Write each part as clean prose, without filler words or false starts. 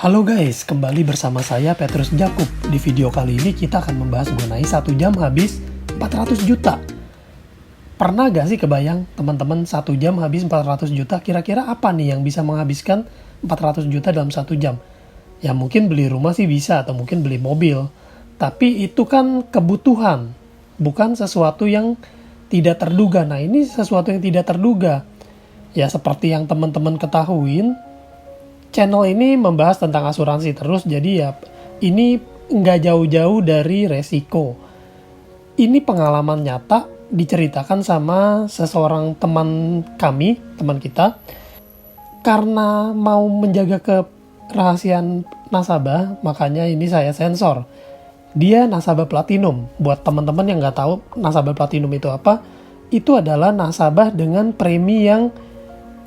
Halo guys, kembali bersama saya Petrus Jakub. Di video kali ini kita akan membahas mengenai 1 jam habis 400 juta. Pernah gak sih kebayang teman-teman 1 jam habis 400 juta? Kira-kira apa nih yang bisa menghabiskan 400 juta dalam 1 jam? Ya mungkin beli rumah sih bisa, atau mungkin beli mobil. Tapi itu kan kebutuhan, bukan sesuatu yang tidak terduga. Nah ini sesuatu yang tidak terduga. Ya seperti yang teman-teman ketahuin, channel ini membahas tentang asuransi terus, jadi ya ini nggak jauh-jauh dari resiko. Ini pengalaman nyata diceritakan sama seseorang teman kami, teman kita, karena mau menjaga kerahasiaan nasabah, makanya ini saya sensor. Dia nasabah platinum. Buat teman-teman yang nggak tahu nasabah platinum itu apa, itu adalah nasabah dengan premi yang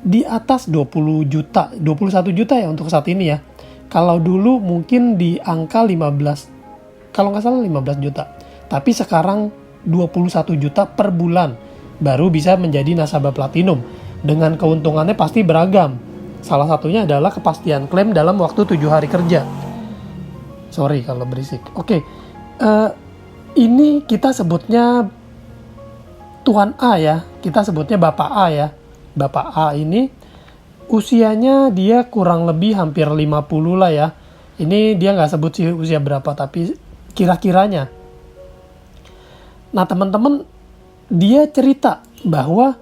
di atas 20 juta, 21 juta ya untuk saat ini ya. Kalau dulu mungkin di angka 15, kalau nggak salah 15 juta. Tapi sekarang 21 juta per bulan baru bisa menjadi nasabah platinum. Dengan keuntungannya pasti beragam. Salah satunya adalah kepastian klaim dalam waktu 7 hari kerja. Sorry kalau berisik. Oke, ini kita sebutnya Tuan A ya, kita sebutnya Bapak A ya. Bapak A ini usianya dia kurang lebih hampir 50 lah ya. Ini dia nggak sebut sih usia berapa, tapi kira-kiranya. Nah teman-teman, dia cerita bahwa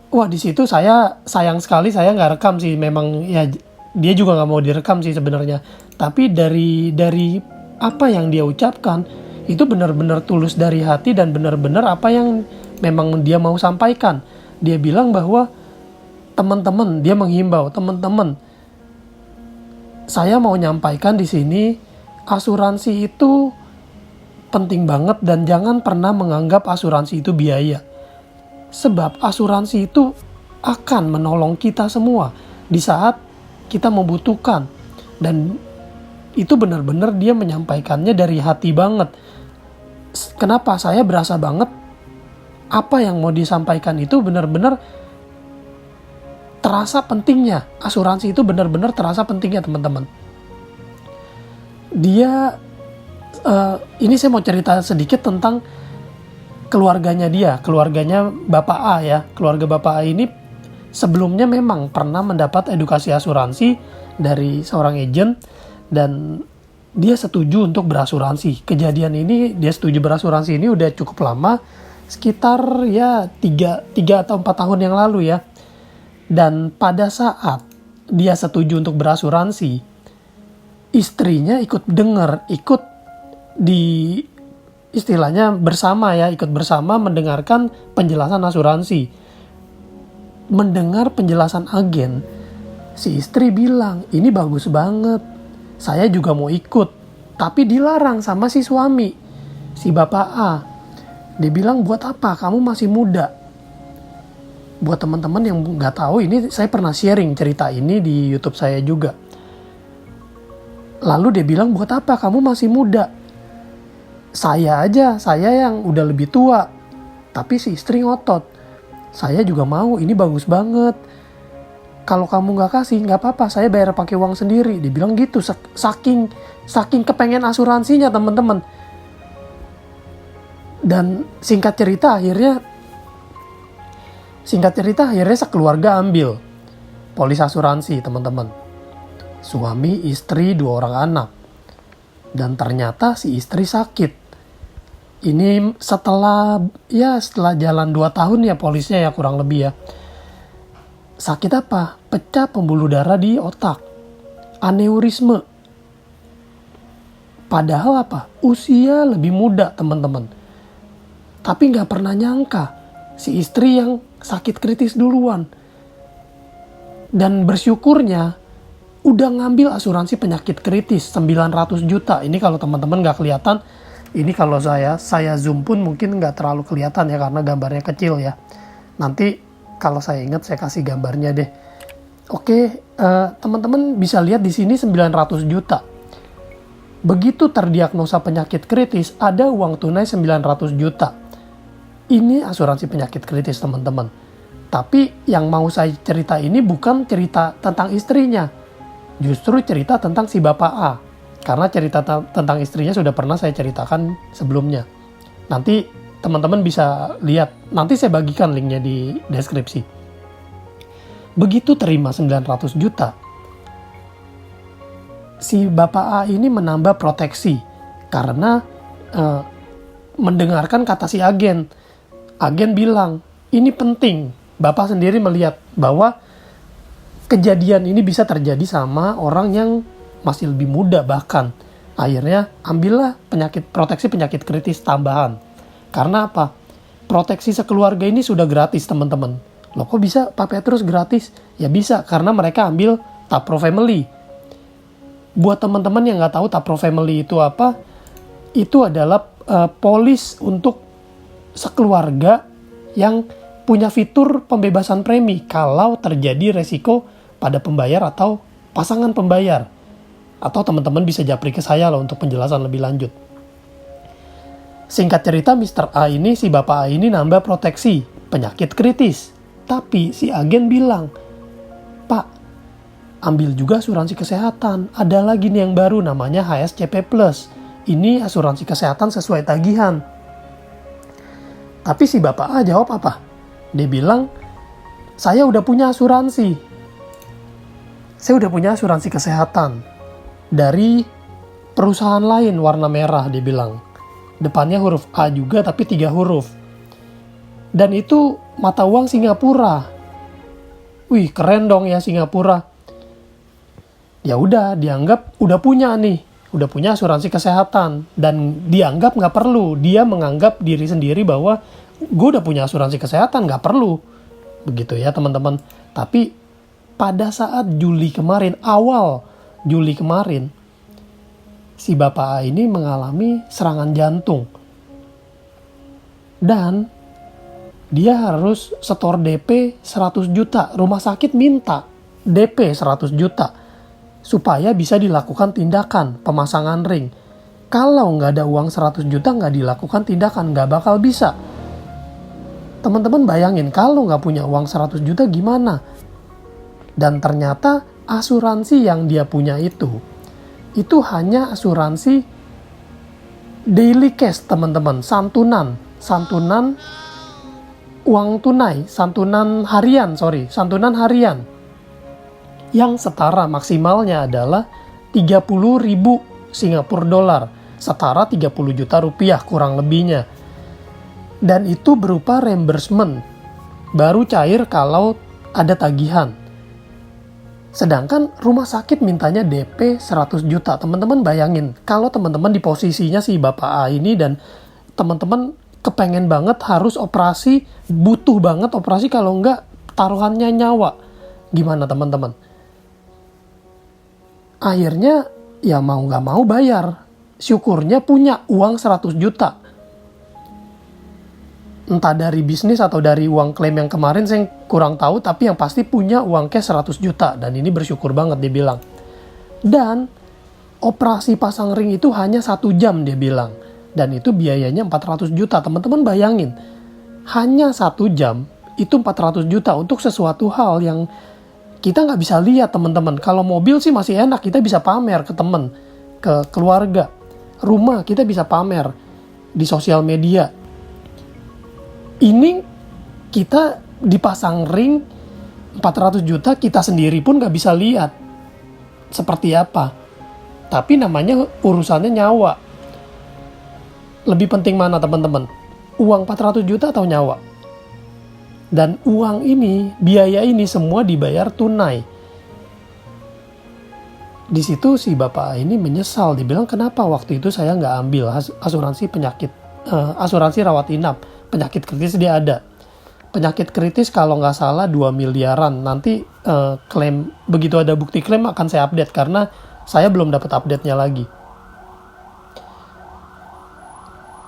wah di situ saya sayang sekali saya nggak rekam sih. Memang ya dia juga nggak mau direkam sih sebenarnya. Tapi dari apa yang dia ucapkan itu benar-benar tulus dari hati dan benar-benar apa yang memang dia mau sampaikan. Dia bilang bahwa teman-teman, dia menghimbau teman-teman, saya mau nyampaikan di sini asuransi itu penting banget dan jangan pernah menganggap asuransi itu biaya. Sebab asuransi itu akan menolong kita semua di saat kita membutuhkan. Dan itu benar-benar dia menyampaikannya dari hati banget. Kenapa? Saya berasa banget apa yang mau disampaikan itu benar-benar terasa pentingnya. Asuransi itu benar-benar terasa pentingnya teman-teman. Dia ini saya mau cerita sedikit tentang keluarganya dia, keluarganya Bapak A ya. Keluarga Bapak A ini sebelumnya memang pernah mendapat edukasi asuransi dari seorang agen dan dia setuju untuk berasuransi. Kejadian ini dia setuju berasuransi ini udah cukup lama, sekitar ya 3 atau 4 tahun yang lalu ya. Dan pada saat dia setuju untuk berasuransi, istrinya ikut dengar, ikut di istilahnya bersama ya, ikut bersama mendengarkan penjelasan asuransi. Mendengar penjelasan agen, si istri bilang, ini bagus banget, saya juga mau ikut. Tapi dilarang sama si suami, si Bapak A. Dia bilang, buat apa? Kamu masih muda. Buat teman-teman yang nggak tahu, ini saya pernah sharing cerita ini di YouTube saya juga. Lalu dia bilang, buat apa? Kamu masih muda. Saya yang udah lebih tua. Tapi si istri ngotot. Saya juga mau, ini bagus banget. Kalau kamu nggak kasih, nggak apa-apa. Saya bayar pakai uang sendiri. Dia bilang gitu, saking kepengen asuransinya teman-teman. Dan singkat cerita akhirnya sekeluarga ambil polis asuransi teman-teman. Suami, istri, 2 orang anak. Dan ternyata si istri sakit. Ini setelah jalan 2 tahun ya polisnya ya kurang lebih ya. Sakit apa? Pecah pembuluh darah di otak. Aneurisme. Padahal apa? Usia lebih muda teman-teman. Tapi gak pernah nyangka si istri yang sakit kritis duluan. Dan bersyukurnya udah ngambil asuransi penyakit kritis 900 juta. Ini kalau teman-teman gak kelihatan, ini kalau saya zoom pun mungkin gak terlalu kelihatan ya karena gambarnya kecil ya. Nanti kalau saya ingat saya kasih gambarnya deh. Oke, teman-teman bisa lihat di sini 900 juta. Begitu terdiagnosa penyakit kritis, ada uang tunai 900 juta. Ini asuransi penyakit kritis teman-teman. Tapi yang mau saya cerita ini bukan cerita tentang istrinya. justru cerita tentang si Bapak A. Karena cerita tentang istrinya sudah pernah saya ceritakan sebelumnya. Nanti teman-teman bisa lihat, nanti saya bagikan linknya di deskripsi. Begitu terima 900 juta, si Bapak A ini menambah proteksi karena mendengarkan kata si agen. Agen bilang, ini penting. Bapak sendiri melihat bahwa kejadian ini bisa terjadi sama orang yang masih lebih muda bahkan. Akhirnya ambillah proteksi penyakit kritis tambahan. Karena apa? Proteksi sekeluarga ini sudah gratis teman-teman. Loh kok bisa Pak Petrus gratis? Ya bisa karena mereka ambil Tapro Family. Buat teman-teman yang nggak tahu Tapro Family itu apa, itu adalah polis untuk sekeluarga yang punya fitur pembebasan premi kalau terjadi resiko pada pembayar atau pasangan pembayar. Atau teman-teman bisa japri ke saya loh untuk penjelasan lebih lanjut. Singkat cerita, Mr. A ini, si Bapak A ini nambah proteksi penyakit kritis. Tapi si agen bilang, Pak, ambil juga asuransi kesehatan. Ada lagi nih yang baru namanya HSCP Plus. Ini asuransi kesehatan sesuai tagihan. Tapi si Bapak A jawab apa? Dia bilang, saya udah punya asuransi. Saya udah punya asuransi kesehatan dari perusahaan lain warna merah, dia bilang. Depannya huruf A juga tapi 3 huruf. Dan itu mata uang Singapura. Wih, keren dong ya Singapura. Ya udah, dianggap udah punya asuransi kesehatan dan dianggap nggak perlu. Dia menganggap diri sendiri bahwa gue udah punya asuransi kesehatan, nggak perlu. Begitu ya teman-teman. Tapi pada saat awal Juli kemarin, si Bapak A ini mengalami serangan jantung. Dan dia harus setor DP 100 juta. Rumah sakit minta DP 100 juta supaya bisa dilakukan tindakan pemasangan ring. Kalau nggak ada uang 100 juta nggak dilakukan tindakan, nggak bakal bisa. Teman-teman bayangin kalau nggak punya uang 100 juta gimana? Dan ternyata asuransi yang dia punya itu hanya asuransi daily cash teman-teman, santunan uang tunai, santunan harian yang setara maksimalnya adalah 30.000 Singapura dolar, setara 30 juta rupiah kurang lebihnya. Dan itu berupa reimbursement, baru cair kalau ada tagihan. Sedangkan rumah sakit mintanya DP 100 juta. Teman-teman bayangin, kalau teman-teman di posisinya si Bapak A ini dan teman-teman kepengen banget harus operasi, butuh banget operasi kalau enggak taruhannya nyawa. Gimana teman-teman? Akhirnya ya mau nggak mau bayar. Syukurnya punya uang 100 juta. Entah dari bisnis atau dari uang klaim yang kemarin saya kurang tahu, tapi yang pasti punya uang cash 100 juta. Dan ini bersyukur banget dia bilang. Dan operasi pasang ring itu hanya 1 jam dia bilang. Dan itu biayanya 400 juta. Teman-teman bayangin, hanya 1 jam itu 400 juta untuk sesuatu hal yang kita nggak bisa lihat teman-teman. Kalau mobil sih masih enak, kita bisa pamer ke teman, ke keluarga. Rumah kita bisa pamer di sosial media. Ini kita dipasang ring 400 juta, kita sendiri pun gak bisa lihat seperti apa. Tapi namanya urusannya nyawa. Lebih penting mana teman-teman? Uang 400 juta atau nyawa? Dan uang ini, biaya ini semua dibayar tunai. Di situ si Bapak ini menyesal. Dibilang kenapa waktu itu saya gak ambil asuransi penyakit, asuransi rawat inap. Penyakit kritis dia ada. Penyakit kritis kalau nggak salah 2 miliaran. Nanti klaim, begitu ada bukti klaim akan saya update karena saya belum dapat update-nya lagi.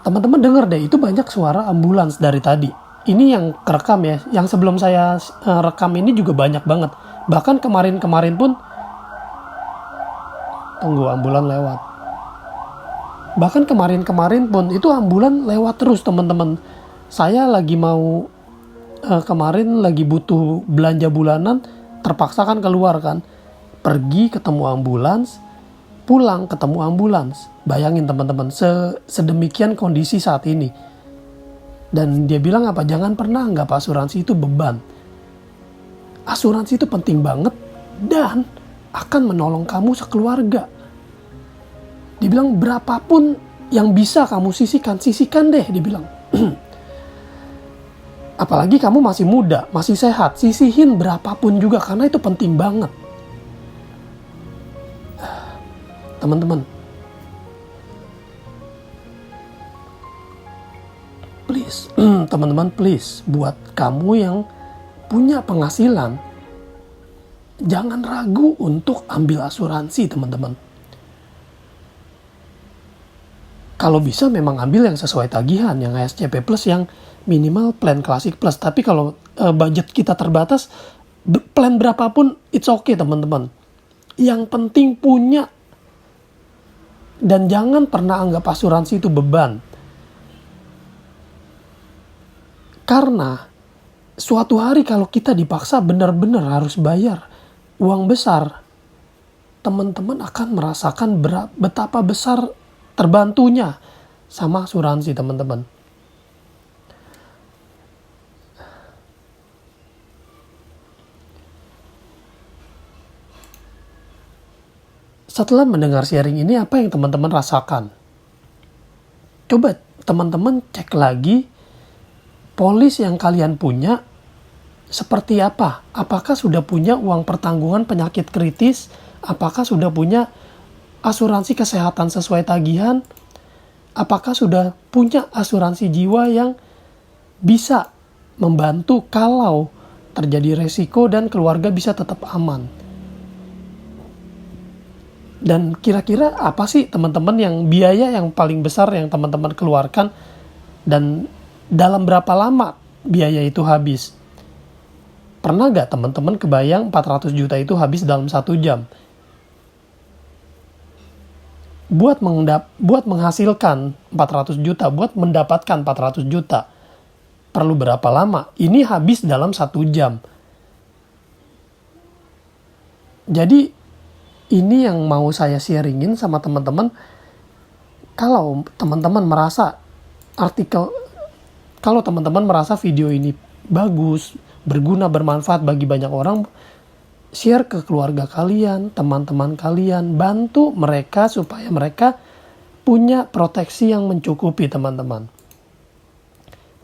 Teman-teman dengar deh, itu banyak suara ambulans dari tadi. Ini yang kerekam ya. Yang sebelum saya rekam ini juga banyak banget. Bahkan kemarin-kemarin pun, tunggu ambulan lewat. Bahkan kemarin-kemarin pun itu ambulan lewat terus teman-teman. Saya lagi mau kemarin lagi butuh belanja bulanan, terpaksa kan keluar kan. pergi ketemu ambulans, pulang ketemu ambulans. Bayangin teman-teman, sedemikian kondisi saat ini. Dan dia bilang apa? Jangan pernah anggap asuransi itu beban. Asuransi itu penting banget dan akan menolong kamu sekeluarga. Dia bilang berapapun yang bisa kamu sisihkan deh, dia bilang. Apalagi kamu masih muda, masih sehat, sisihin berapapun juga karena itu penting banget. Teman-teman, please, teman-teman please, buat kamu yang punya penghasilan, jangan ragu untuk ambil asuransi, teman-teman. Kalau bisa memang ambil yang sesuai tagihan, yang ASCP Plus, yang minimal plan Classic Plus. Tapi kalau budget kita terbatas, plan berapapun it's okay, teman-teman. Yang penting punya. Dan jangan pernah anggap asuransi itu beban. Karena suatu hari kalau kita dipaksa benar-benar harus bayar uang besar, teman-teman akan merasakan betapa besar terbantunya sama asuransi, teman-teman. Setelah mendengar sharing ini, apa yang teman-teman rasakan? Coba teman-teman cek lagi polis yang kalian punya seperti apa? Apakah sudah punya uang pertanggungan penyakit kritis? Apakah sudah punya asuransi kesehatan sesuai tagihan? Apakah sudah punya asuransi jiwa yang bisa membantu kalau terjadi resiko dan keluarga bisa tetap aman? Dan kira-kira apa sih teman-teman yang biaya yang paling besar yang teman-teman keluarkan, dan dalam berapa lama biaya itu habis? Pernah gak teman-teman kebayang 400 juta itu habis dalam 1 jam? Buat menghasilkan 400 juta, buat mendapatkan 400 juta, perlu berapa lama? Ini habis dalam 1 jam. Jadi, ini yang mau saya sharingin sama teman-teman. Kalau teman-teman merasa kalau teman-teman merasa video ini bagus, berguna, bermanfaat bagi banyak orang, share ke keluarga kalian, teman-teman kalian, bantu mereka supaya mereka punya proteksi yang mencukupi, teman-teman.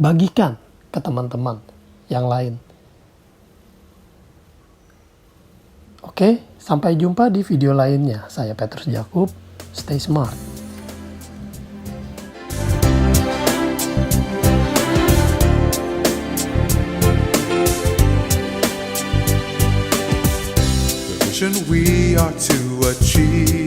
Bagikan ke teman-teman yang lain. Oke, sampai jumpa di video lainnya. Saya Petrus Jakub, stay smart. We are to achieve